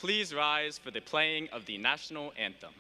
please rise for the playing of the national anthem.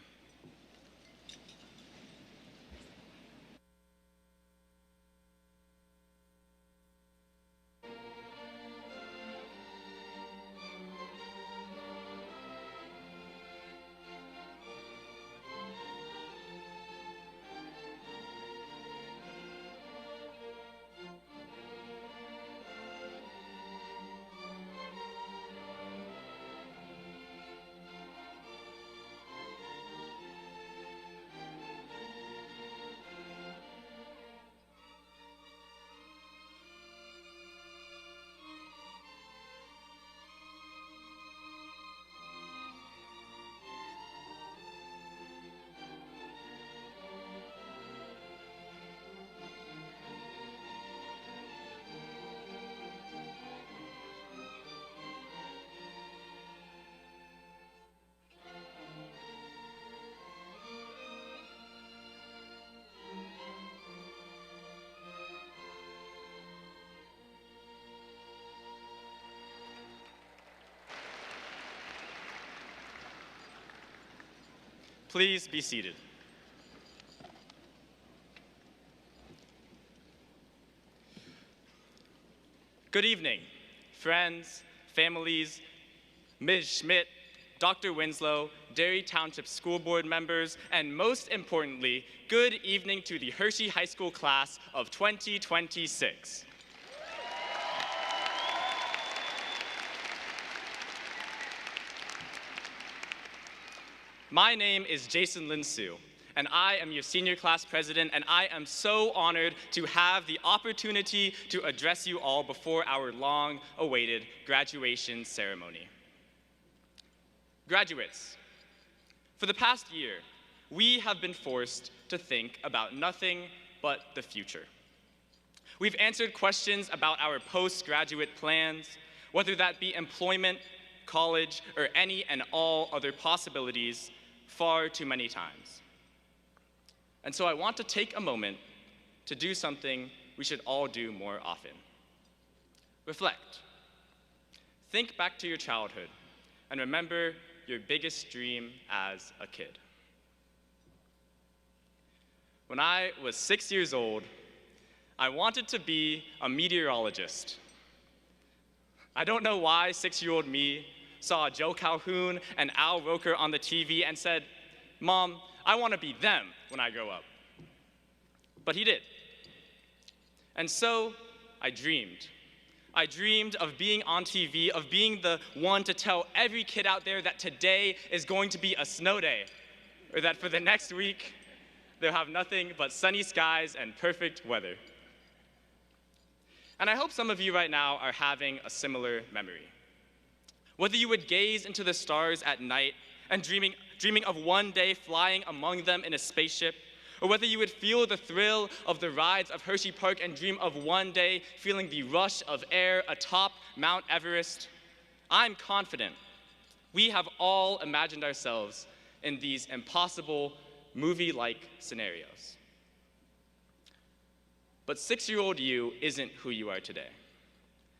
Please be seated. Good evening, friends, families, Ms. Schmidt, Dr. Winslow, Derry Township School Board members, and most importantly, good evening to the Hershey High School class of 2026. My name is Jason Linsu, and I am your senior class president, and I am so honored to have the opportunity to address you all before our long-awaited graduation ceremony. Graduates, for the past year, we have been forced to think about nothing but the future. We've answered questions about our postgraduate plans, whether that be employment, college, or any and all other possibilities, far too many times. And so I want to take a moment to do something we should all do more often. Reflect. Think back to your childhood and remember your biggest dream as a kid. When I was 6 years old, I wanted to be a meteorologist. I don't know why 6-year-old me saw Joe Calhoun and Al Roker on the TV and said, "Mom, I want to be them when I grow up." But he did. And so I dreamed. I dreamed of being on TV, of being the one to tell every kid out there that today is going to be a snow day, or that for the next week, they'll have nothing but sunny skies and perfect weather. And I hope some of you right now are having a similar memory. Whether you would gaze into the stars at night and dreaming of one day flying among them in a spaceship, or whether you would feel the thrill of the rides of Hershey Park and dream of one day feeling the rush of air atop Mount Everest, I'm confident we have all imagined ourselves in these impossible movie-like scenarios. But 6-year-old you isn't who you are today.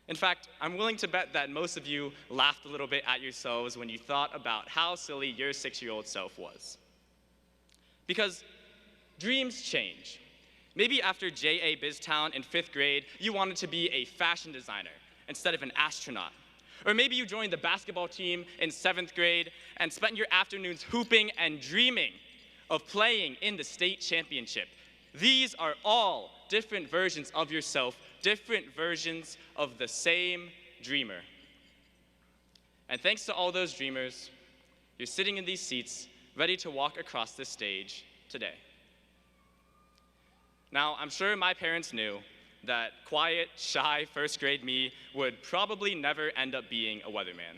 In fact, I'm willing to bet that most of you laughed a little bit at yourselves when you thought about how silly your 6-year-old self was. Because dreams change. Maybe after J.A. Biztown in 5th grade, you wanted to be a fashion designer instead of an astronaut. Or maybe you joined the basketball team in 7th grade and spent your afternoons hooping and dreaming of playing in the state championship. These are all different versions of yourself, different versions of the same dreamer. And thanks to all those dreamers, you're sitting in these seats, ready to walk across this stage today. Now, I'm sure my parents knew that quiet, shy, first-grade me would probably never end up being a weatherman.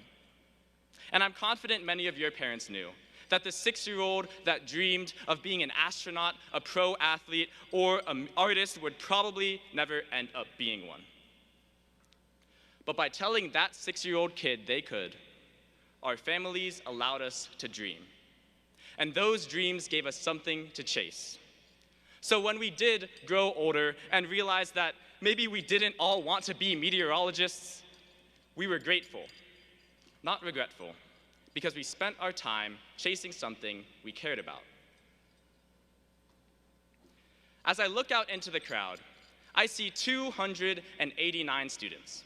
And I'm confident many of your parents knew that the 6-year-old that dreamed of being an astronaut, a pro athlete, or an artist would probably never end up being one. But by telling that 6-year-old kid they could, our families allowed us to dream. And those dreams gave us something to chase. So when we did grow older and realized that maybe we didn't all want to be meteorologists, we were grateful, not regretful, because we spent our time chasing something we cared about. As I look out into the crowd, I see 289 students,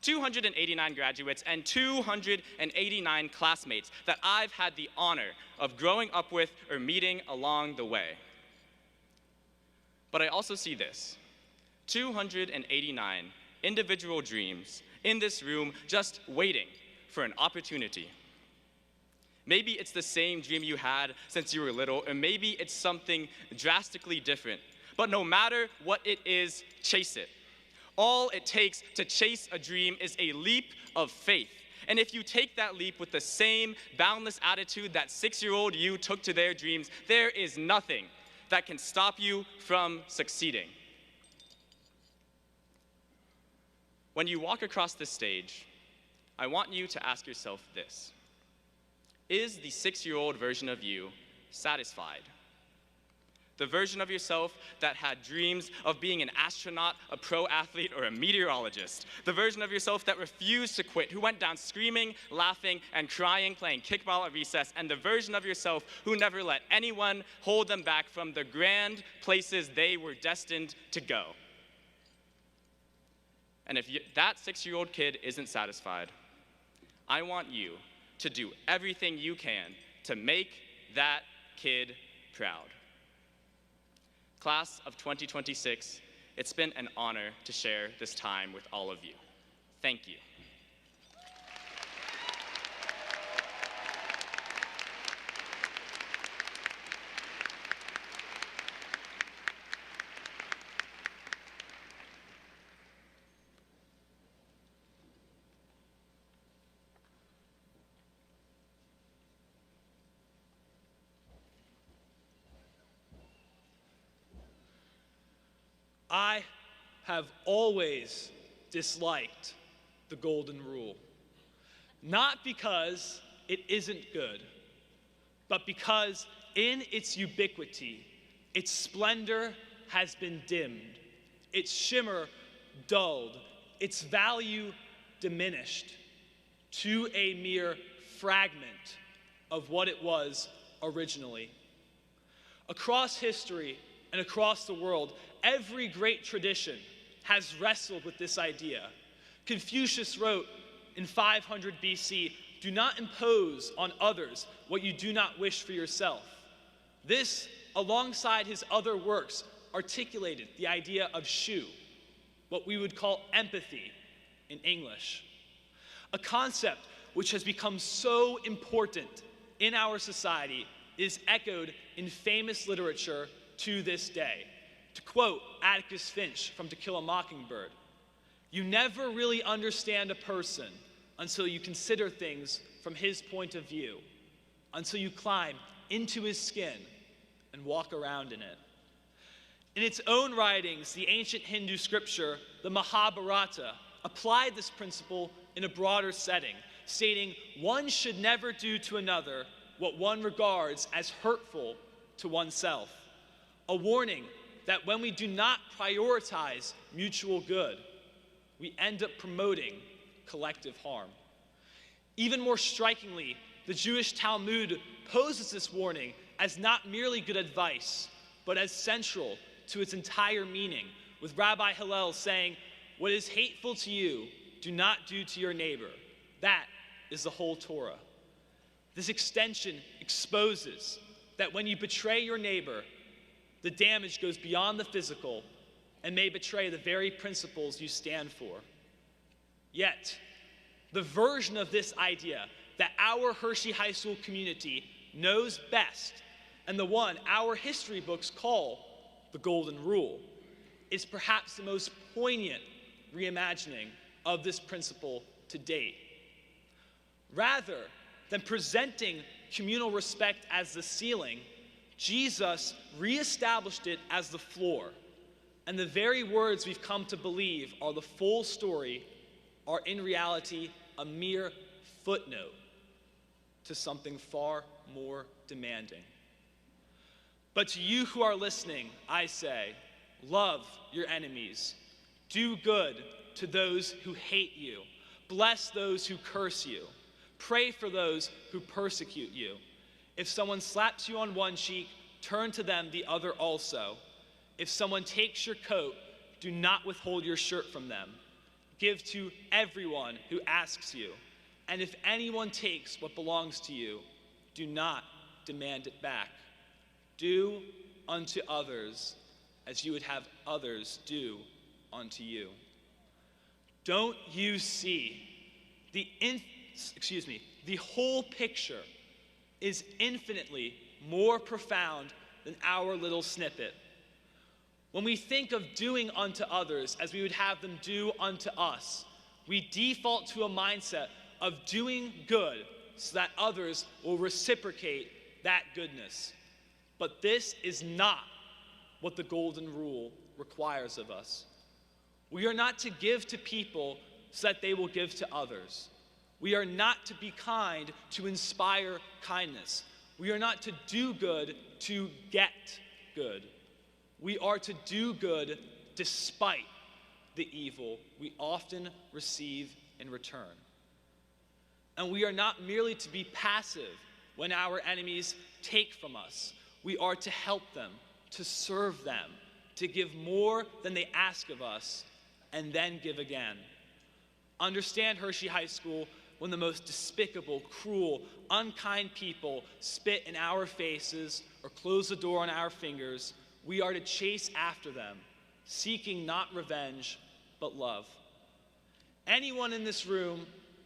289 graduates, and 289 classmates that I've had the honor of growing up with or meeting along the way. But I also see this, 289 individual dreams in this room just waiting for an opportunity. Maybe it's the same dream you had since you were little, or maybe it's something drastically different. But no matter what it is, chase it. All it takes to chase a dream is a leap of faith. And if you take that leap with the same boundless attitude that 6-year-old you took to their dreams, there is nothing that can stop you from succeeding. When you walk across this stage, I want you to ask yourself this. Is the 6-year-old version of you satisfied? The version of yourself that had dreams of being an astronaut, a pro athlete, or a meteorologist. The version of yourself that refused to quit, who went down screaming, laughing, and crying, playing kickball at recess. And the version of yourself who never let anyone hold them back from the grand places they were destined to go. And if that 6-year-old kid isn't satisfied, I want you to do everything you can to make that kid proud. Class of 2026, it's been an honor to share this time with all of you. Thank you. I have always disliked the golden rule, not because it isn't good, but because in its ubiquity, its splendor has been dimmed, its shimmer dulled, its value diminished to a mere fragment of what it was originally. Across history and across the world, every great tradition has wrestled with this idea. Confucius wrote in 500 BC, "Do not impose on others what you do not wish for yourself." This, alongside his other works, articulated the idea of shu, what we would call empathy in English. A concept which has become so important in our society is echoed in famous literature to this day. To quote Atticus Finch from To Kill a Mockingbird, "You never really understand a person until you consider things from his point of view, until you climb into his skin and walk around in it." In its own writings, the ancient Hindu scripture, the Mahabharata, applied this principle in a broader setting, stating one should never do to another what one regards as hurtful to oneself. A warning that when we do not prioritize mutual good, we end up promoting collective harm. Even more strikingly, the Jewish Talmud poses this warning as not merely good advice, but as central to its entire meaning, with Rabbi Hillel saying, "What is hateful to you, do not do to your neighbor." That is the whole Torah. This extension exposes that when you betray your neighbor, the damage goes beyond the physical and may betray the very principles you stand for. Yet, the version of this idea that our Hershey High School community knows best, and the one our history books call the golden rule, is perhaps the most poignant reimagining of this principle to date. Rather than presenting communal respect as the ceiling, Jesus reestablished it as the floor, and the very words we've come to believe are the full story are in reality a mere footnote to something far more demanding. But to you who are listening, I say, love your enemies, do good to those who hate you, bless those who curse you, Pray for those who persecute you. If someone slaps you on one cheek, turn to them the other also. If someone takes your coat, do not withhold your shirt from them. Give to everyone who asks you. And if anyone takes what belongs to you, do not demand it back. Do unto others as you would have others do unto you. Don't you see the whole picture is infinitely more profound than our little snippet. When we think of doing unto others as we would have them do unto us, we default to a mindset of doing good so that others will reciprocate that goodness. But this is not what the golden rule requires of us. We are not to give to people so that they will give to others. We are not to be kind to inspire kindness. We are not to do good to get good. We are to do good despite the evil we often receive in return. And we are not merely to be passive when our enemies take from us. We are to help them, to serve them, to give more than they ask of us, and then give again. Understand, Hershey High School, when the most despicable, cruel, unkind people spit in our faces or close the door on our fingers, we are to chase after them, seeking not revenge, but love. Anyone in this room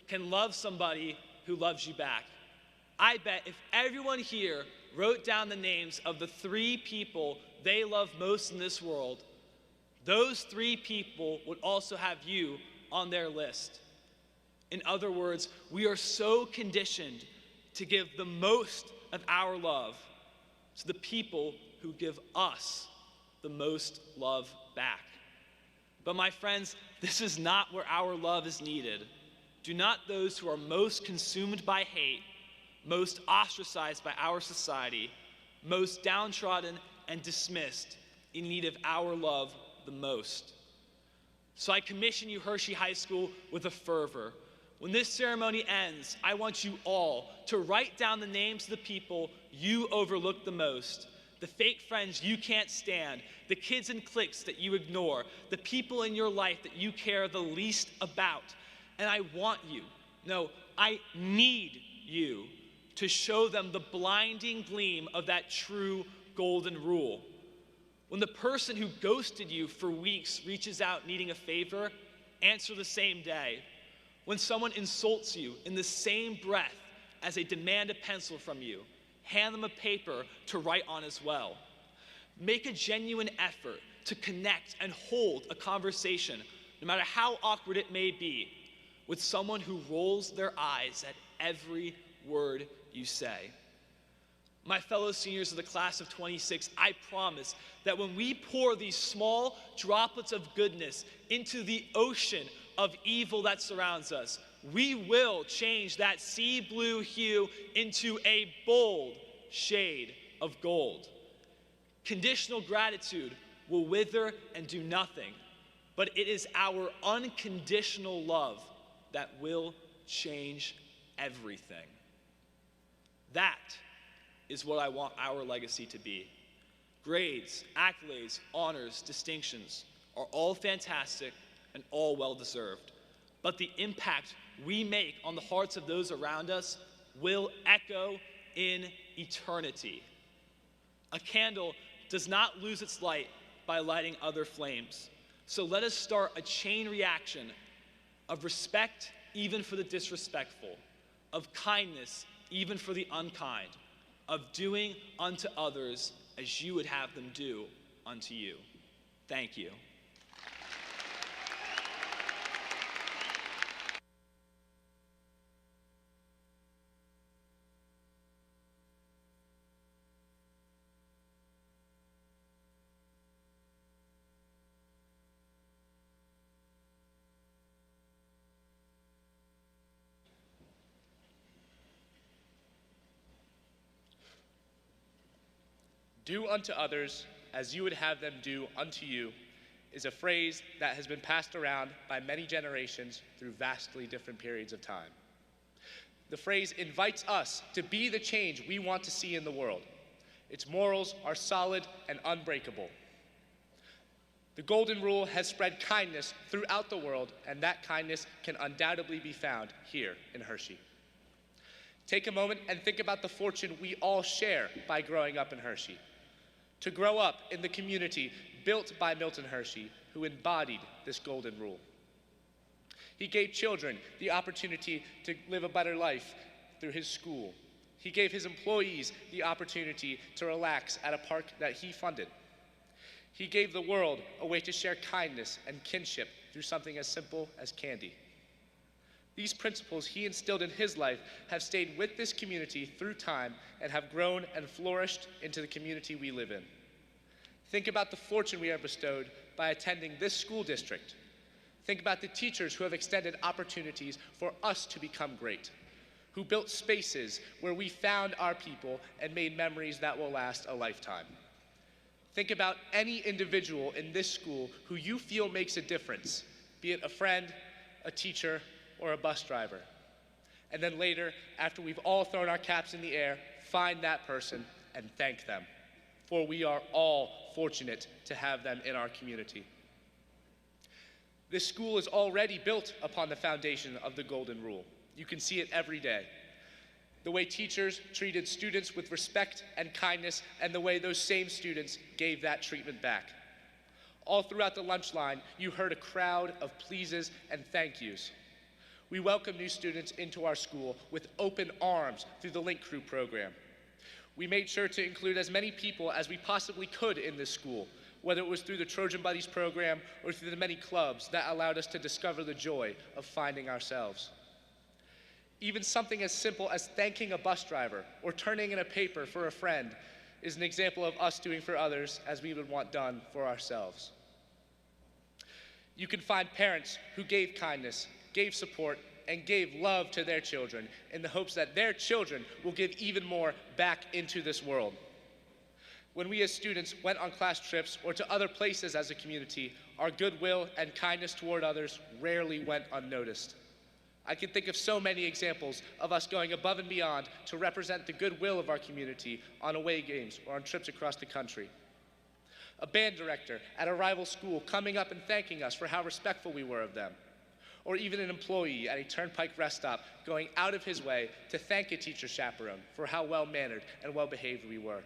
can love somebody who loves you back. I bet if everyone here wrote down the names of the 3 people they love most in this world, those 3 people would also have you on their list. In other words, we are so conditioned to give the most of our love to the people who give us the most love back. But my friends, this is not where our love is needed. Do not those who are most consumed by hate, most ostracized by our society, most downtrodden and dismissed, in need of our love the most. So I commission you, Hershey High School, with a fervor. When this ceremony ends, I want you all to write down the names of the people you overlook the most, the fake friends you can't stand, the kids and cliques that you ignore, the people in your life that you care the least about. And I want you, no, I need you to show them the blinding gleam of that true golden rule. When the person who ghosted you for weeks reaches out needing a favor, answer the same day. When someone insults you in the same breath as they demand a pencil from you, hand them a paper to write on as well. Make a genuine effort to connect and hold a conversation, no matter how awkward it may be, with someone who rolls their eyes at every word you say. My fellow seniors of the class of 26, I promise that when we pour these small droplets of goodness into the ocean of evil that surrounds us, we will change that sea blue hue into a bold shade of gold. Conditional gratitude will wither and do nothing, but it is our unconditional love that will change everything. That is what I want our legacy to be. Grades, accolades, honors, distinctions are all fantastic and all well-deserved, but the impact we make on the hearts of those around us will echo in eternity. A candle does not lose its light by lighting other flames. So let us start a chain reaction of respect even for the disrespectful, of kindness even for the unkind, of doing unto others as you would have them do unto you. Thank you. Do unto others as you would have them do unto you is a phrase that has been passed around by many generations through vastly different periods of time. The phrase invites us to be the change we want to see in the world. Its morals are solid and unbreakable. The Golden Rule has spread kindness throughout the world, and that kindness can undoubtedly be found here in Hershey. Take a moment and think about the fortune we all share by growing up in Hershey. To grow up in the community built by Milton Hershey, who embodied this Golden Rule. He gave children the opportunity to live a better life through his school. He gave his employees the opportunity to relax at a park that he funded. He gave the world a way to share kindness and kinship through something as simple as candy. These principles he instilled in his life have stayed with this community through time and have grown and flourished into the community we live in. Think about the fortune we are bestowed by attending this school district. Think about the teachers who have extended opportunities for us to become great, who built spaces where we found our people and made memories that will last a lifetime. Think about any individual in this school who you feel makes a difference, be it a friend, a teacher, or a bus driver. And then later, after we've all thrown our caps in the air, find that person and thank them, for we are all fortunate to have them in our community. This school is already built upon the foundation of the Golden Rule. You can see it every day. The way teachers treated students with respect and kindness, and the way those same students gave that treatment back. All throughout the lunch line, you heard a crowd of pleases and thank yous. We welcome new students into our school with open arms through the Link Crew program. We made sure to include as many people as we possibly could in this school, whether it was through the Trojan Buddies program or through the many clubs that allowed us to discover the joy of finding ourselves. Even something as simple as thanking a bus driver or turning in a paper for a friend is an example of us doing for others as we would want done for ourselves. You can find parents who gave kindness, gave support, and gave love to their children in the hopes that their children will give even more back into this world. When we as students went on class trips or to other places as a community, our goodwill and kindness toward others rarely went unnoticed. I can think of so many examples of us going above and beyond to represent the goodwill of our community on away games or on trips across the country. A band director at a rival school coming up and thanking us for how respectful we were of them. Or even an employee at a Turnpike rest stop going out of his way to thank a teacher chaperone for how well-mannered and well-behaved we were.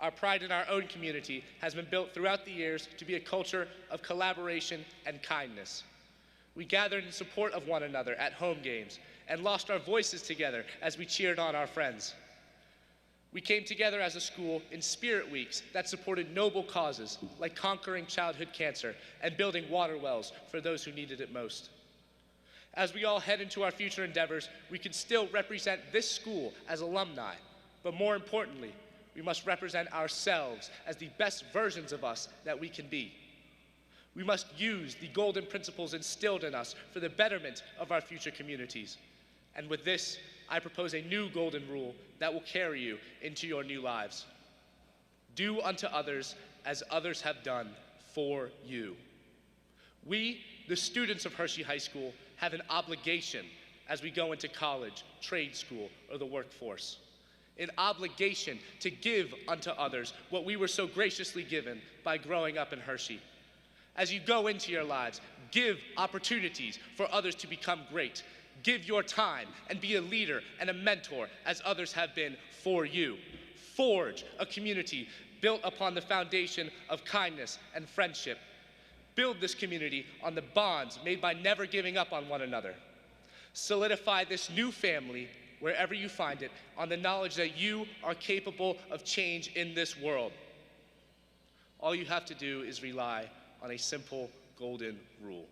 Our pride in our own community has been built throughout the years to be a culture of collaboration and kindness. We gathered in support of one another at home games and lost our voices together as we cheered on our friends. We came together as a school in spirit weeks that supported noble causes like conquering childhood cancer and building water wells for those who needed it most. As we all head into our future endeavors, we can still represent this school as alumni, but more importantly, we must represent ourselves as the best versions of us that we can be. We must use the golden principles instilled in us for the betterment of our future communities. And with this, I propose a new golden rule that will carry you into your new lives. Do unto others as others have done for you. We, the students of Hershey High School, have an obligation as we go into college, trade school, or the workforce. An obligation to give unto others what we were so graciously given by growing up in Hershey. As you go into your lives, give opportunities for others to become great. Give your time and be a leader and a mentor as others have been for you. Forge a community built upon the foundation of kindness and friendship. Build this community on the bonds made by never giving up on one another. Solidify this new family wherever you find it on the knowledge that you are capable of change in this world. All you have to do is rely on a simple golden rule.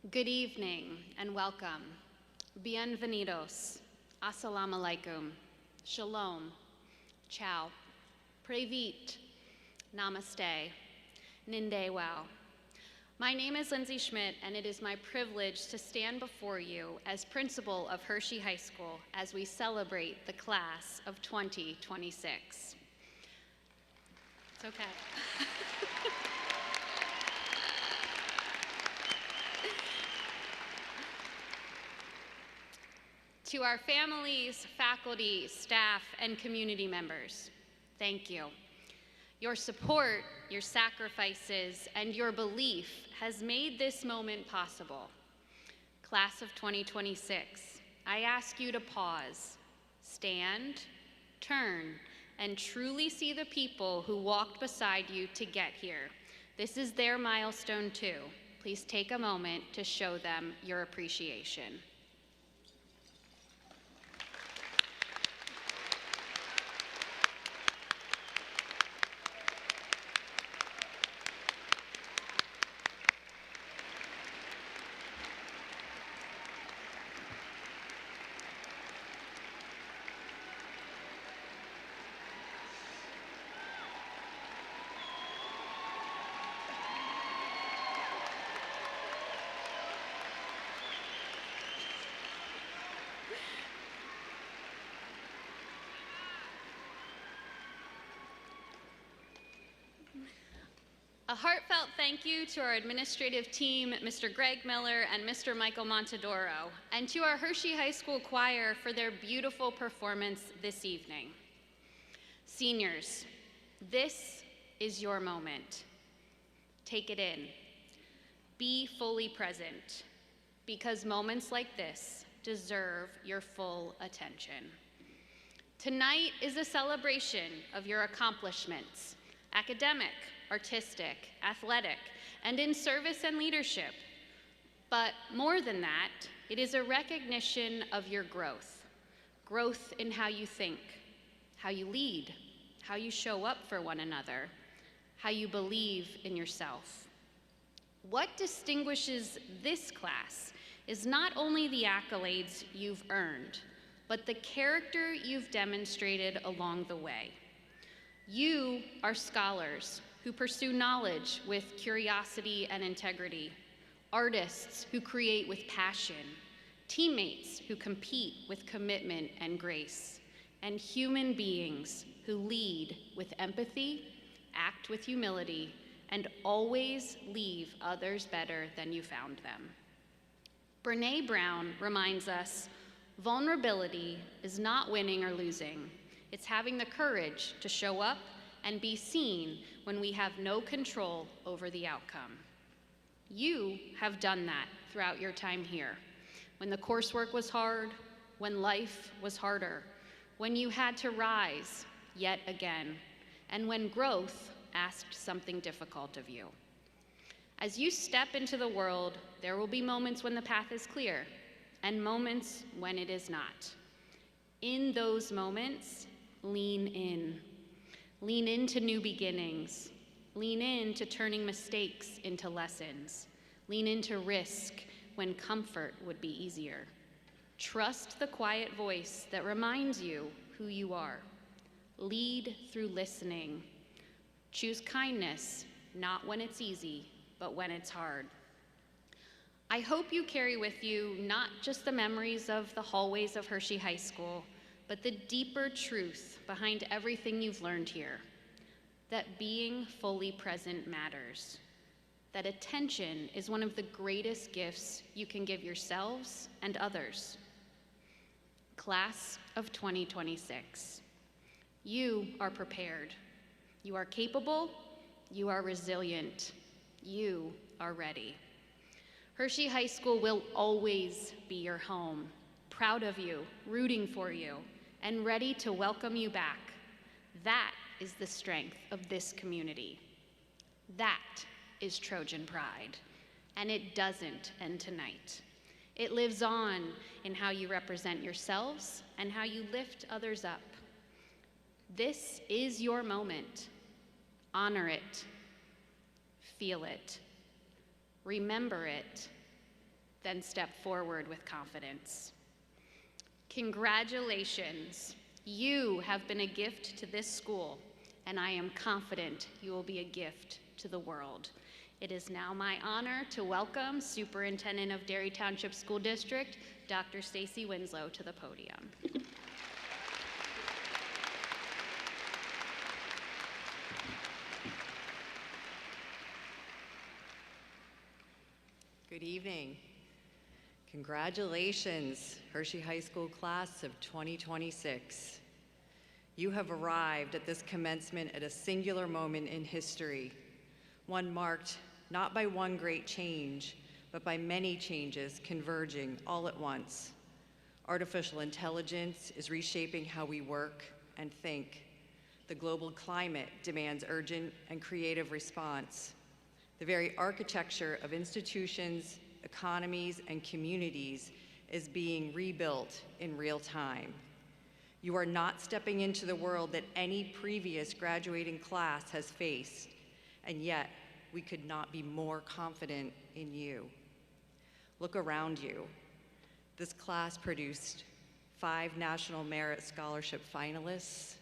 Good evening and welcome. Bienvenidos. Assalamu alaikum. Shalom. Ciao. Previt. Namaste. Ninde wow. My name is Lindsay Schmidt, and it is my privilege to stand before you as principal of Hershey High School as we celebrate the class of 2026. It's okay. To our families, faculty, staff, and community members, thank you. Your support, your sacrifices, and your belief has made this moment possible. Class of 2026, I ask you to pause, stand, turn, and truly see the people who walked beside you to get here. This is their milestone too. Please take a moment to show them your appreciation. A heartfelt thank you to our administrative team, Mr. Greg Miller and Mr. Michael Montadoro, and to our Hershey High School choir for their beautiful performance this evening. Seniors, this is your moment. Take it in. Be fully present, because moments like this deserve your full attention. Tonight is a celebration of your accomplishments, academic, artistic, athletic, and in service and leadership. But more than that, it is a recognition of your growth. Growth in how you think, how you lead, how you show up for one another, how you believe in yourself. What distinguishes this class is not only the accolades you've earned, but the character you've demonstrated along the way. You are scholars who pursue knowledge with curiosity and integrity, artists who create with passion, teammates who compete with commitment and grace, and human beings who lead with empathy, act with humility, and always leave others better than you found them. Brené Brown reminds us, vulnerability is not winning or losing. It's having the courage to show up and be seen when we have no control over the outcome. You have done that throughout your time here. When the coursework was hard, when life was harder, when you had to rise yet again, and when growth asked something difficult of you. As you step into the world, there will be moments when the path is clear, and moments when it is not. In those moments, lean in. Lean into new beginnings. Lean into turning mistakes into lessons. Lean into risk when comfort would be easier. Trust the quiet voice that reminds you who you are. Lead through listening. Choose kindness, not when it's easy, but when it's hard. I hope you carry with you not just the memories of the hallways of Hershey High School, but the deeper truth behind everything you've learned here, that being fully present matters, that attention is one of the greatest gifts you can give yourselves and others. Class of 2026, you are prepared, you are capable, you are resilient, you are ready. Hershey High School will always be your home, proud of you, rooting for you, and ready to welcome you back. That is the strength of this community. That is Trojan pride, and it doesn't end tonight. It lives on in how you represent yourselves and how you lift others up. This is your moment. Honor it, feel it, remember it, then step forward with confidence. Congratulations. You have been a gift to this school, and I am confident you will be a gift to the world. It is now my honor to welcome Superintendent of Derry Township School District, Dr. Stacy Winslow, to the podium. Good evening. Congratulations, Hershey High School class of 2026. You have arrived at this commencement at a singular moment in history, one marked not by one great change, but by many changes converging all at once. Artificial intelligence is reshaping how we work and think. The global climate demands urgent and creative response. The very architecture of institutions, economies, and communities is being rebuilt in real time. You are not stepping into the world that any previous graduating class has faced, and yet we could not be more confident in you. Look around you. This class produced 5 National Merit Scholarship finalists,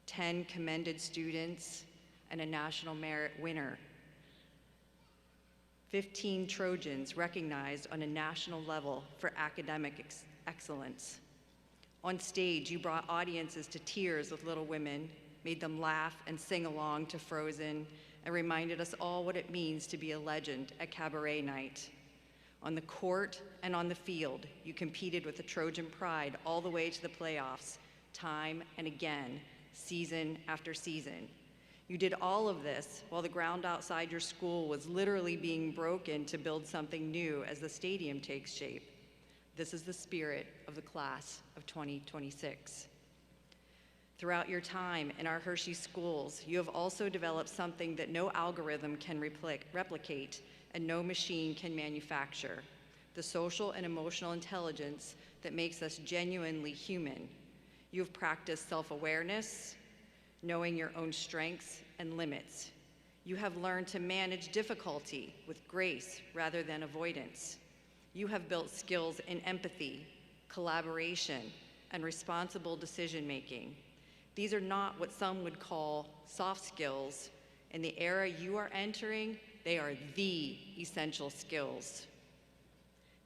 10 commended students, and a National Merit winner. 15 Trojans recognized on a national level for academic excellence. On stage, you brought audiences to tears with Little Women, made them laugh and sing along to Frozen, and reminded us all what it means to be a legend at Cabaret Night. On the court and on the field, you competed with the Trojan pride all the way to the playoffs, time and again, season after season. You did all of this while the ground outside your school was literally being broken to build something new as the stadium takes shape. This is the spirit of the class of 2026. Throughout your time in our Hershey schools, you have also developed something that no algorithm can replicate and no machine can manufacture: the social and emotional intelligence that makes us genuinely human. You have practiced self-awareness, knowing your own strengths and limits. You have learned to manage difficulty with grace rather than avoidance. You have built skills in empathy, collaboration, and responsible decision-making. These are not what some would call soft skills. In the era you are entering, they are the essential skills.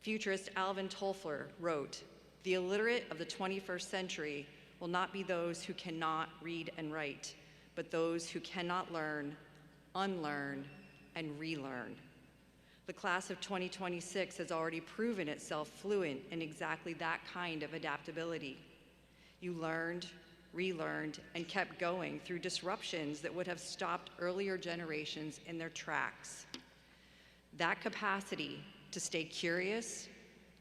Futurist Alvin Toffler wrote, "The illiterate of the 21st century will not be those who cannot read and write, but those who cannot learn, unlearn, and relearn." The class of 2026 has already proven itself fluent in exactly that kind of adaptability. You learned, relearned, and kept going through disruptions that would have stopped earlier generations in their tracks. That capacity to stay curious,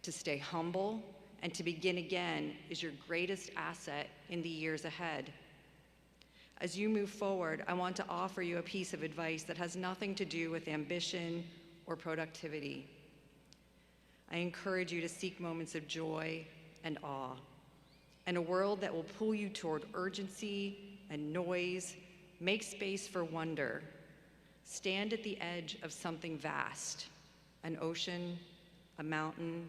to stay humble, and to begin again is your greatest asset in the years ahead. As you move forward, I want to offer you a piece of advice that has nothing to do with ambition or productivity. I encourage you to seek moments of joy and awe. In a world that will pull you toward urgency and noise, make space for wonder. Stand at the edge of something vast: an ocean, a mountain,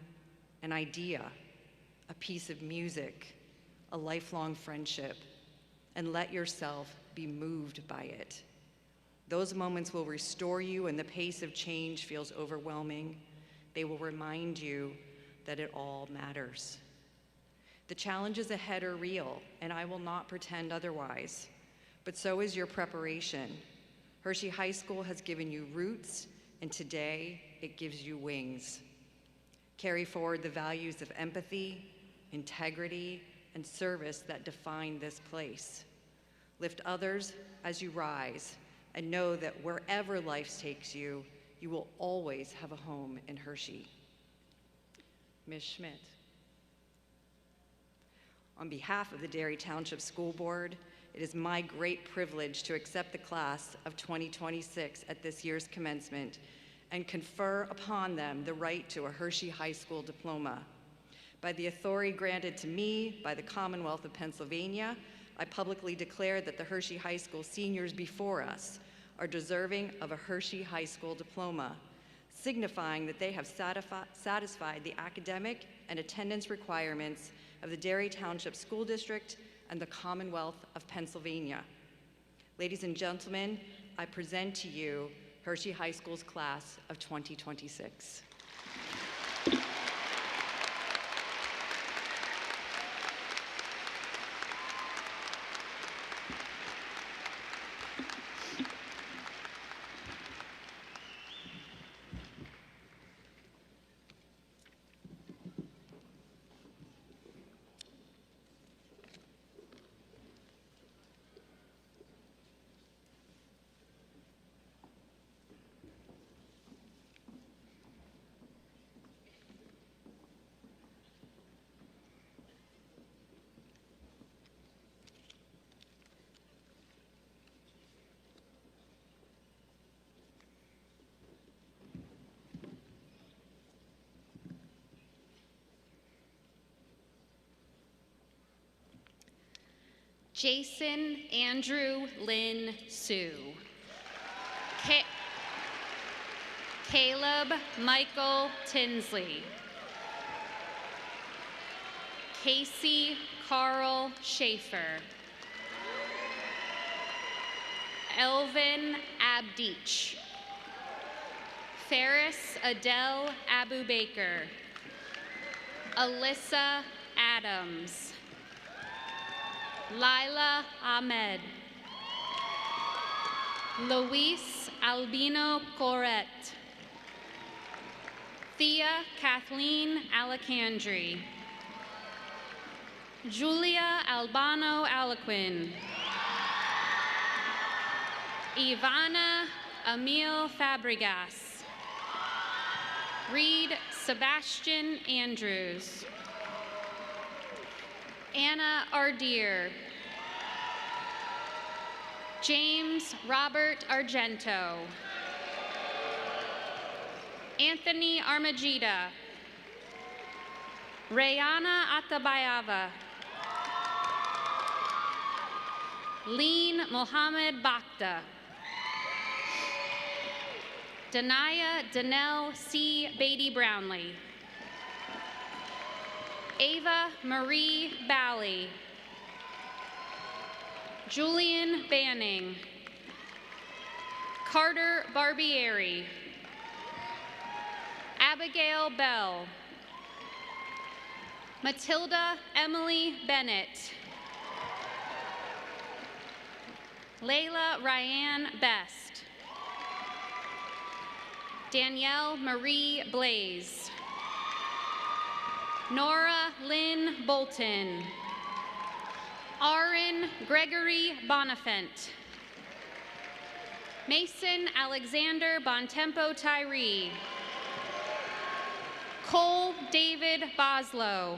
an idea, a piece of music, a lifelong friendship, and let yourself be moved by it. Those moments will restore you when the pace of change feels overwhelming. They will remind you that it all matters. The challenges ahead are real, and I will not pretend otherwise, but so is your preparation. Hershey High School has given you roots, and today it gives you wings. Carry forward the values of empathy, integrity, and service that define this place. Lift others as you rise, and know that wherever life takes you, you will always have a home in Hershey. Ms. Schmidt. On behalf of the Derry Township School Board, it is my great privilege to accept the class of 2026 at this year's commencement and confer upon them the right to a Hershey High School diploma. By the authority granted to me by the Commonwealth of Pennsylvania, I publicly declare that the Hershey High School seniors before us are deserving of a Hershey High School diploma. signifying that they have satisfied the academic and attendance requirements of the Derry Township School District and the Commonwealth of Pennsylvania. Ladies and gentlemen, I present to you Hershey High School's class of 2026. Jason Andrew Lynn Sue. Caleb Michael Tinsley. Casey Carl Schaefer. Elvin Abdeech. Ferris Adele Abu Baker. Alyssa Adams. Lila Ahmed. Luis Albino Corrette. Thea Kathleen Alacandri. Julia Albano Alaquin. Ivana Emil Fabregas. Reed Sebastian Andrews. Anna Ardier. James Robert Argento. Anthony Armagida. Rayana Atabayava. Lean Mohammed Bakhta. Danaya Danelle C. Beatty Brownlee. Ava Marie Bally. Julian Banning. Carter Barbieri. Abigail Bell. Matilda Emily Bennett. Layla Ryan Best. Danielle Marie Blaze. Nora Lynn Bolton. Aaron Gregory Bonifant. Mason Alexander Bontempo Tyree. Cole David Boslow.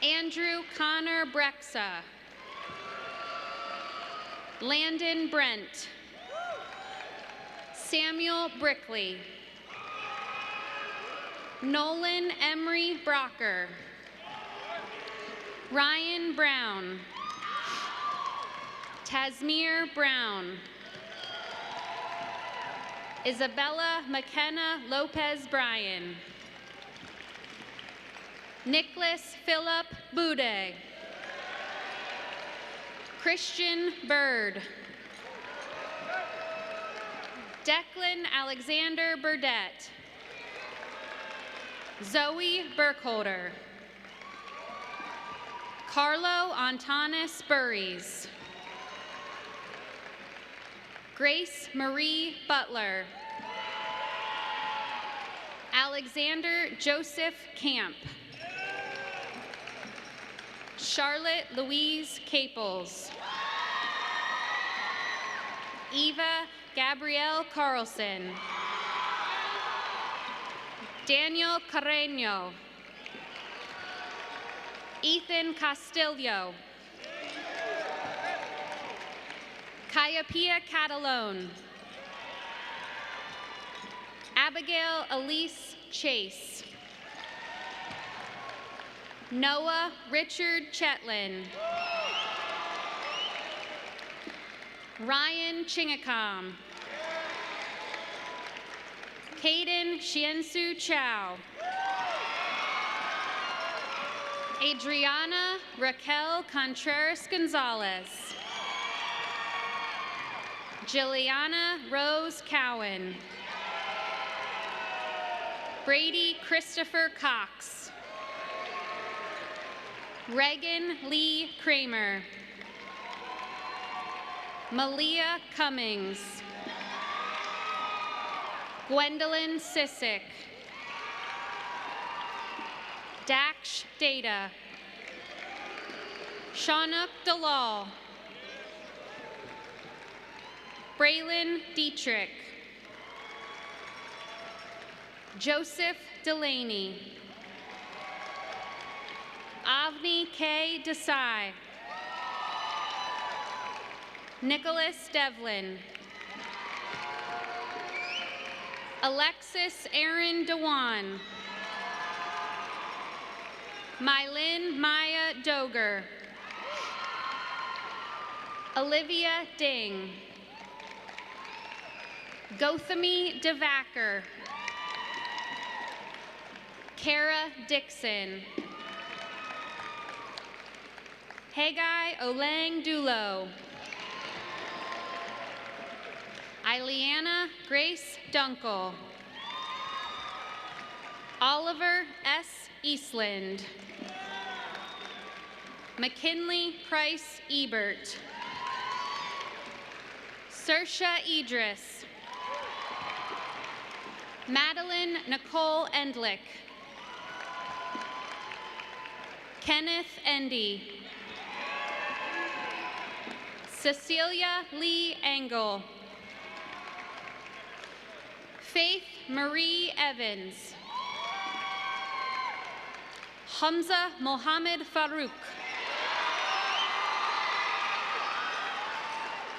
Andrew Connor Brexa. Landon Brent. Samuel Brickley. Nolan Emery Brocker. Ryan Brown. Tasmir Brown. Isabella McKenna Lopez Bryan. Nicholas Philip Boudet. Christian Bird. Declan Alexander Burdett. Zoe Burkholder. Carlo Antanis Burries. Grace Marie Butler. Alexander Joseph Camp. Charlotte Louise Caples. Eva Gabrielle Carlson. Daniel Carreño. Ethan Castillo. Cayapia Catalone. Abigail Elise Chase. Noah Richard Chetlin. Ryan Chingacom. Hayden Xiansu Chow. Adriana Raquel Contreras Gonzalez. Jilliana Rose Cowan. Brady Christopher Cox. Reagan Lee Kramer. Malia Cummings. Gwendolyn Sissick. Daksh Data. Shaunuk Dalal. Braylon Dietrich. Joseph Delaney. Avni K. Desai. Nicholas Devlin. Alexis Aaron Dewan. Mylin Maya Doger. Olivia Ding. Gauthami Devakar. Kara Dixon. Haggai Olang Dulo. Ileana Grace Dunkel. Oliver S. Eastland. McKinley Price Ebert. Sersha Idris. Madeline Nicole Endlick. Kenneth Endy. Cecilia Lee Engel. Faith Marie Evans. Hamza Mohammed Farouk.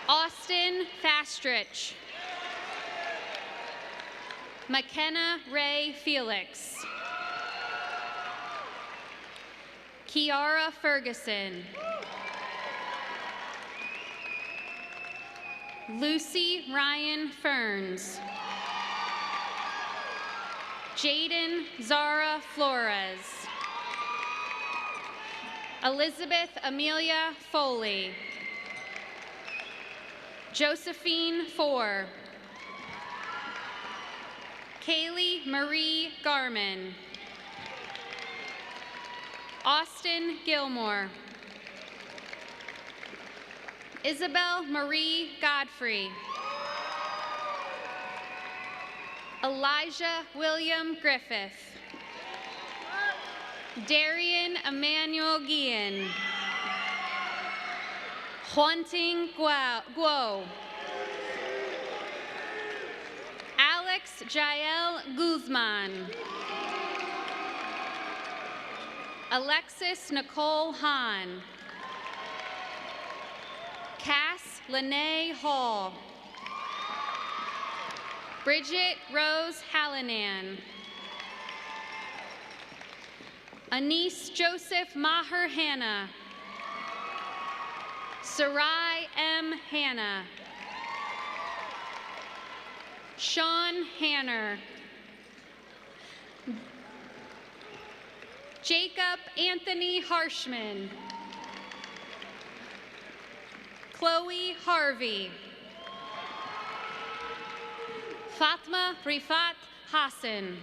Austin Fastrich. McKenna Ray Felix. Kiara Ferguson. Lucy Ryan Ferns. Jaden Zara Flores. Elizabeth Amelia Foley. Josephine Four. Kaylee Marie Garman. Austin Gilmore. Isabel Marie Godfrey. Elijah William Griffith. Darian Emmanuel Guillen. Huanting Guo. Alex Jael Guzman. Alexis Nicole Hahn. Cass Lene Hall. Bridget Rose Hallinan. Anise Joseph Maher Hanna. Sarai M. Hanna. Sean Hanner. Jacob Anthony Harshman. Chloe Harvey. Fatma Rifat Hassan.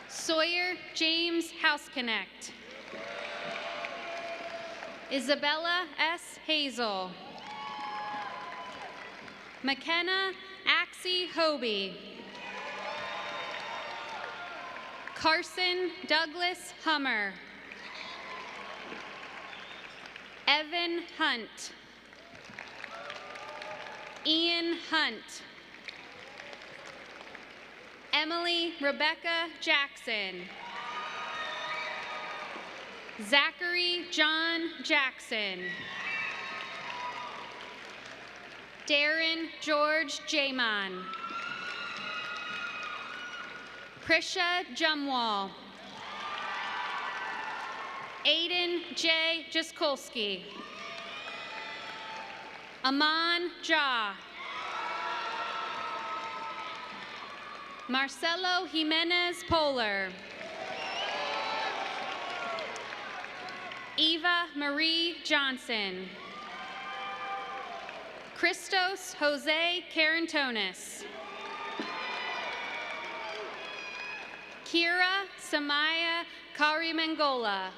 Sawyer James Houseconnect. Isabella S. Hazel. McKenna Axie Hobie. Carson Douglas Hummer. Evan Hunt. Ian Hunt. Emily Rebecca Jackson. Zachary John Jackson. Darren George Jamon. Prisha Jumwal. Aiden J. Jaskolski. Aman Jah. Marcelo Jimenez Polar. Eva Marie Johnson. Christos Jose Carantonis. Kira Samaya Karimangola.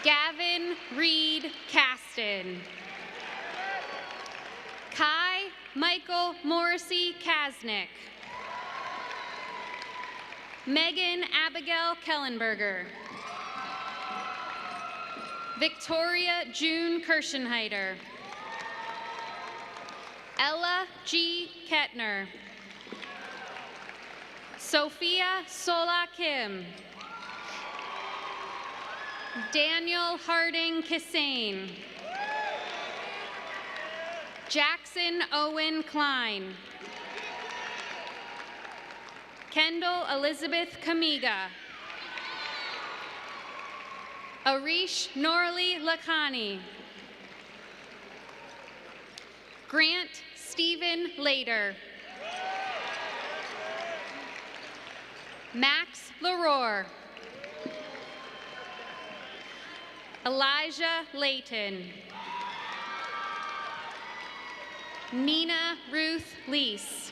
Gavin Reed Caston. Kai Michael Morrissey Kasnick. Megan Abigail Kellenberger. Victoria June Kirschenheiter. Ella G. Kettner. Sophia Sola Kim. Daniel Harding Kissane. Jackson Owen Klein. Kendall Elizabeth Kamiga. Arish Norley Lakhani. Grant Stephen Lader. Max Leroy. Elijah Layton. Nina Ruth Lease.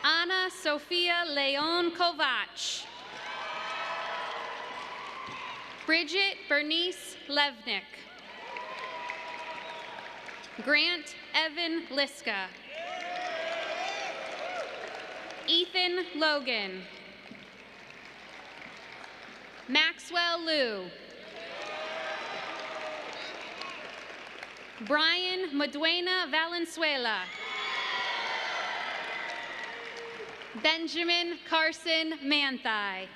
Anna Sophia Leon Kovach. Bridget Bernice Levnick. Grant Evan Liska. Ethan Logan. Maxwell Liu. Brian Maduena Valenzuela. Benjamin Carson Manthai.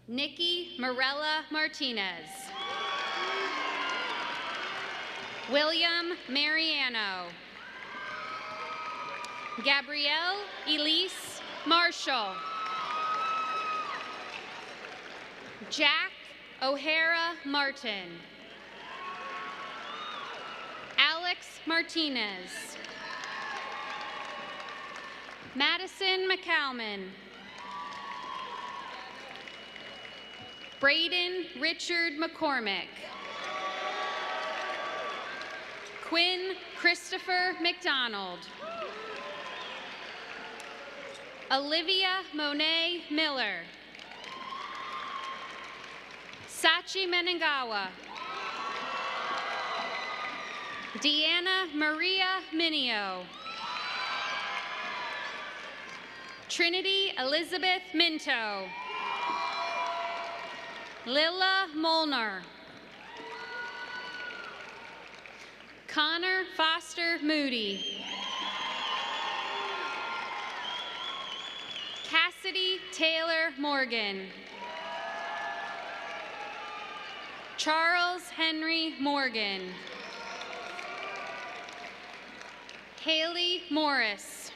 Nikki Morella Martinez. William Mariano. Gabrielle Elise Marshall. Jack O'Hara Martin. Alex Martinez. Madison McCalman. Braden Richard McCormick. Quinn Christopher McDonald. Olivia Monet Miller. Sachi Menengawa. Deanna Maria Minio. Trinity Elizabeth Minto. Lilla Molnar. Connor Foster Moody. Cassidy Taylor Morgan. Charles Henry Morgan. Haley Morris.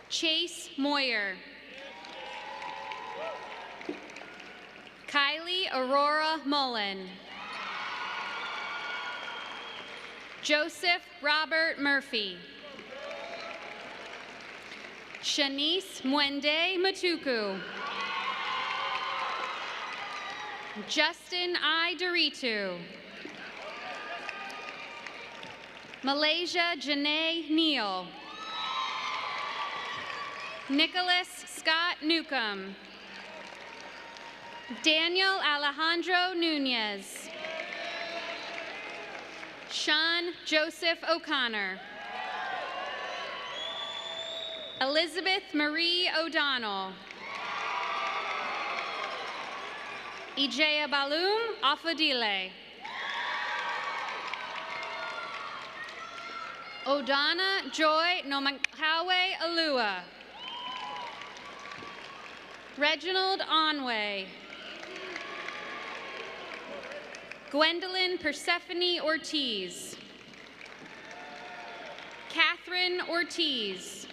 Chase Moyer. Kylie Aurora Mullen. Joseph Robert Murphy. Shanice Mwende Matuku. Justin I. Doritu. Malaysia Janae Neal. Nicholas Scott Newcomb. Daniel Alejandro Nunez. Sean Joseph O'Connor. Elizabeth Marie O'Donnell. Ijaya Balum Afadile. Odana Joy Nomakawe Alua. Reginald Onway. Gwendolyn Persephone Ortiz. Catherine Ortiz.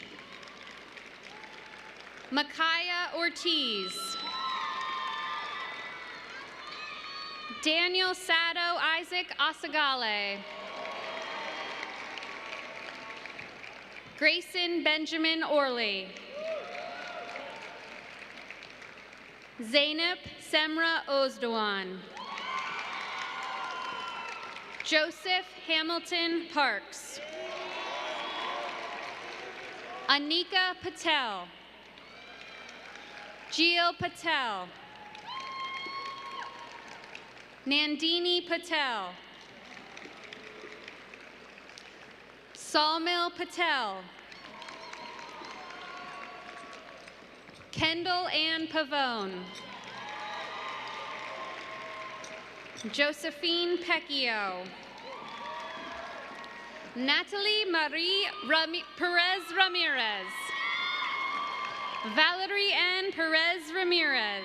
Micaiah Ortiz. Daniel Sado Isaac Asagale. Grayson Benjamin Orley. Zainab Semra Ozdowan. Joseph Hamilton Parks. Anika Patel. Jeel Patel. Nandini Patel. Salmil Patel. Kendall Ann Pavone. Josephine Pecchio. Natalie Marie Perez Ramirez. Valerie Ann Perez Ramirez.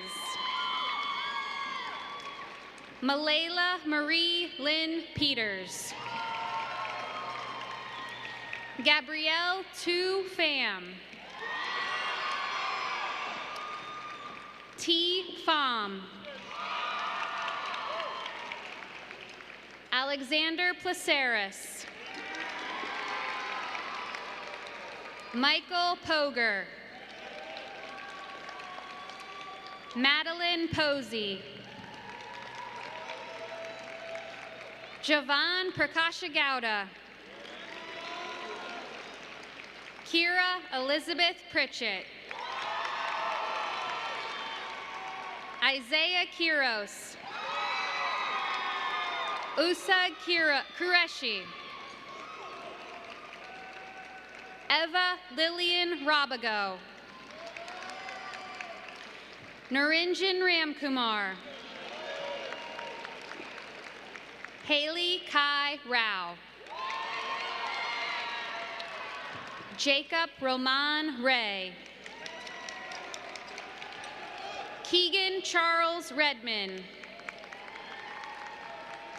Malayla Marie Lynn Peters. Gabrielle Tu Pham. T. Pham. Alexander Placeris. Michael Poger. Madeline Posey. Javan Prakashagowda. Kira Elizabeth Pritchett. Isaiah Kiros. Usag Qureshi. Eva Lillian Rabago. Narinjan Ramkumar. Haley Kai Rao. Jacob Roman Ray. Keegan Charles Redman.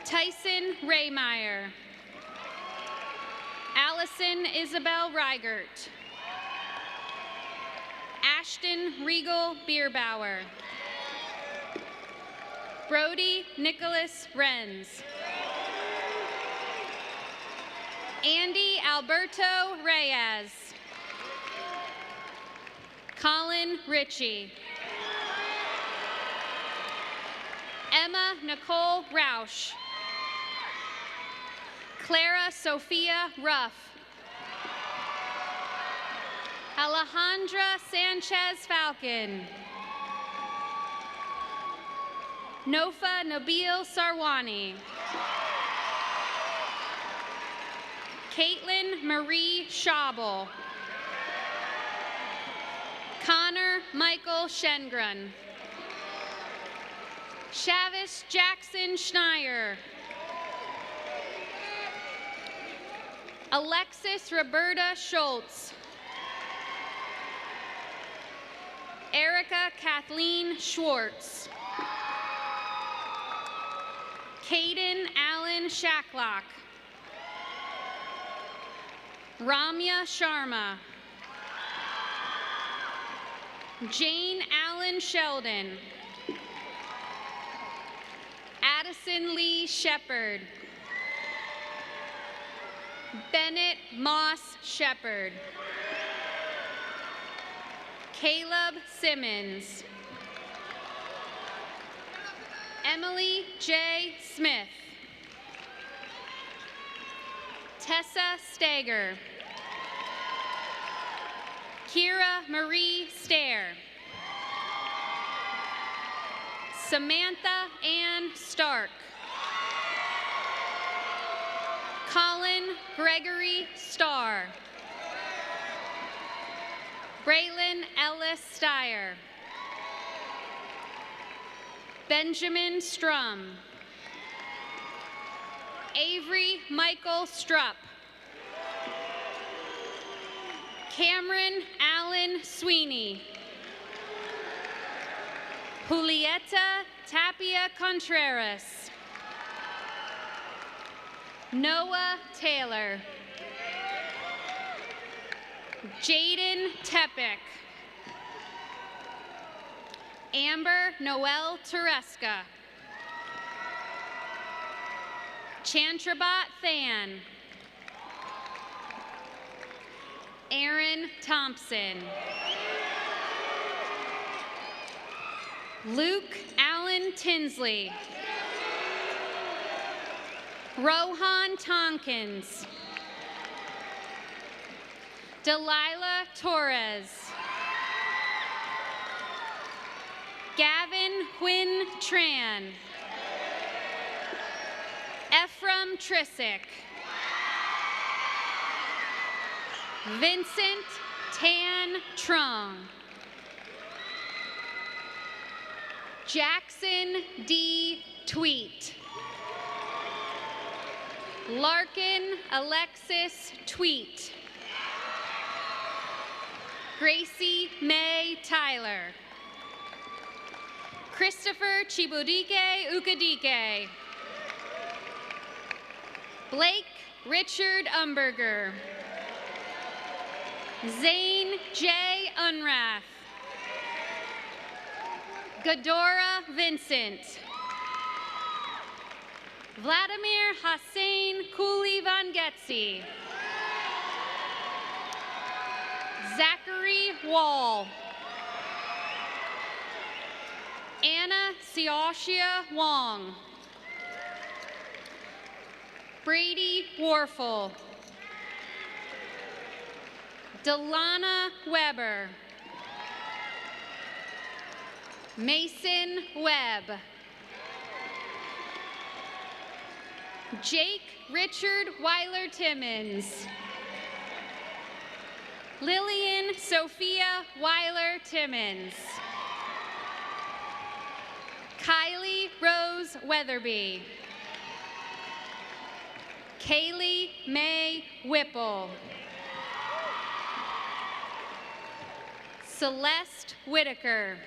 Tyson Raymeyer. Allison Isabel Reigert. Ashton Regal Bierbauer. Brody Nicholas Renz. Andy Alberto Reyes. Colin Ritchie. Emma Nicole Rausch. Clara Sophia Ruff. Alejandra Sanchez Falcon. Nofa Nabil Sarwani. Caitlin Marie Schabel. Connor Michael Schengren. Shavis Jackson Schneier. Alexis Roberta Schultz. Erica Kathleen Schwartz. Caden Allen Shacklock. Ramya Sharma. Jane Allen Sheldon. Addison Lee Shepard. Bennett Moss Shepard. Caleb Simmons. Emily J. Smith. Tessa Stager. Kira Marie Stair. Samantha Ann Stark. Colin Gregory Starr. Braylon Ellis Steyer. Benjamin Strum. Avery Michael Strupp. Cameron Allen Sweeney. Julieta Tapia Contreras. Noah Taylor. Jaden Tepic. Amber Noel Tereska. Chantrabat Than. Aaron Thompson. Luke Allen Tinsley. Rohan Tonkins. Delilah Torres. Gavin Huynh Tran. Ephraim Trissick. Vincent Tan Trung. Jackson D. Tweet. Larkin Alexis Tweet. Gracie May Tyler. Christopher Chibudike Ukadike. Blake Richard Umberger. Zane J. Unrath. Gadora Vincent. Vladimir Hussein Cooley Van Getzi. Zachary Wall. Anna Sioshia Wong. Brady Warfel. Delana Weber. Mason Webb. Jake Richard Weiler Timmons. Lillian Sophia Weiler Timmons. Kylie Rose Weatherby. Kaylee May Whipple. Celeste Whitaker.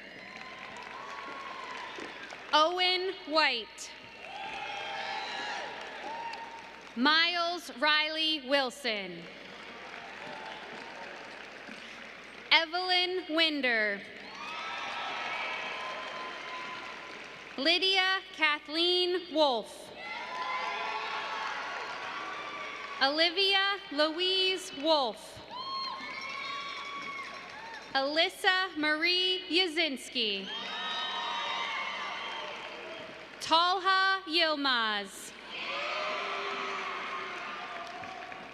Owen White. Miles Riley Wilson. Evelyn Winder. Lydia Kathleen Wolf. Olivia Louise Wolf. Alyssa Marie Yazinski. Talha Yilmaz.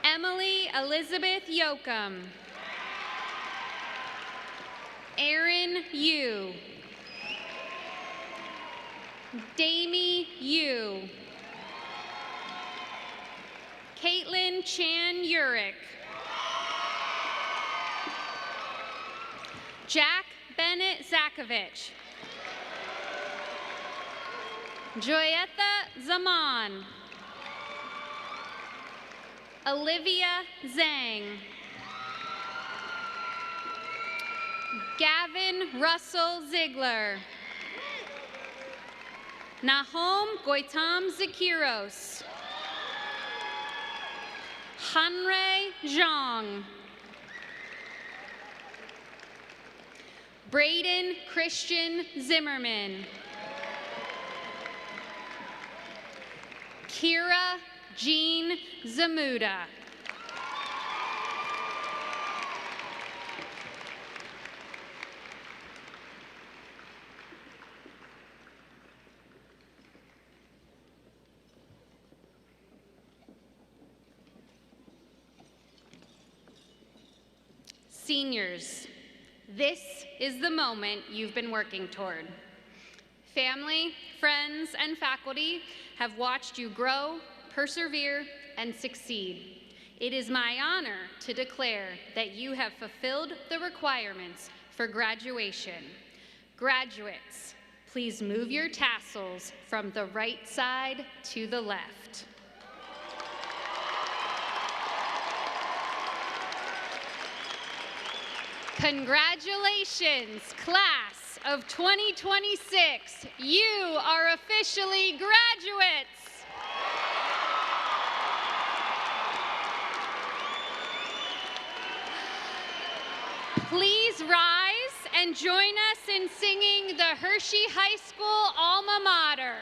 Emily Elizabeth Yoakum. Aaron Yu. Damie Yu. Caitlin Chan Urick. Jack Bennett Zakovich. Joyetta Zaman. Olivia Zhang. Gavin Russell Ziegler. Nahom Goitam Zakiros. Hanrei Zhang. Braden Christian Zimmerman. Kira Jean Zamuda. Seniors, this is the moment you've been working toward. Family, friends, and faculty have watched you grow, persevere, and succeed. It is my honor to declare that you have fulfilled the requirements for graduation. Graduates, please move your tassels from the right side to the left. Congratulations, class of 2026. You are officially graduates. Please rise and join us in singing the Hershey High School alma mater.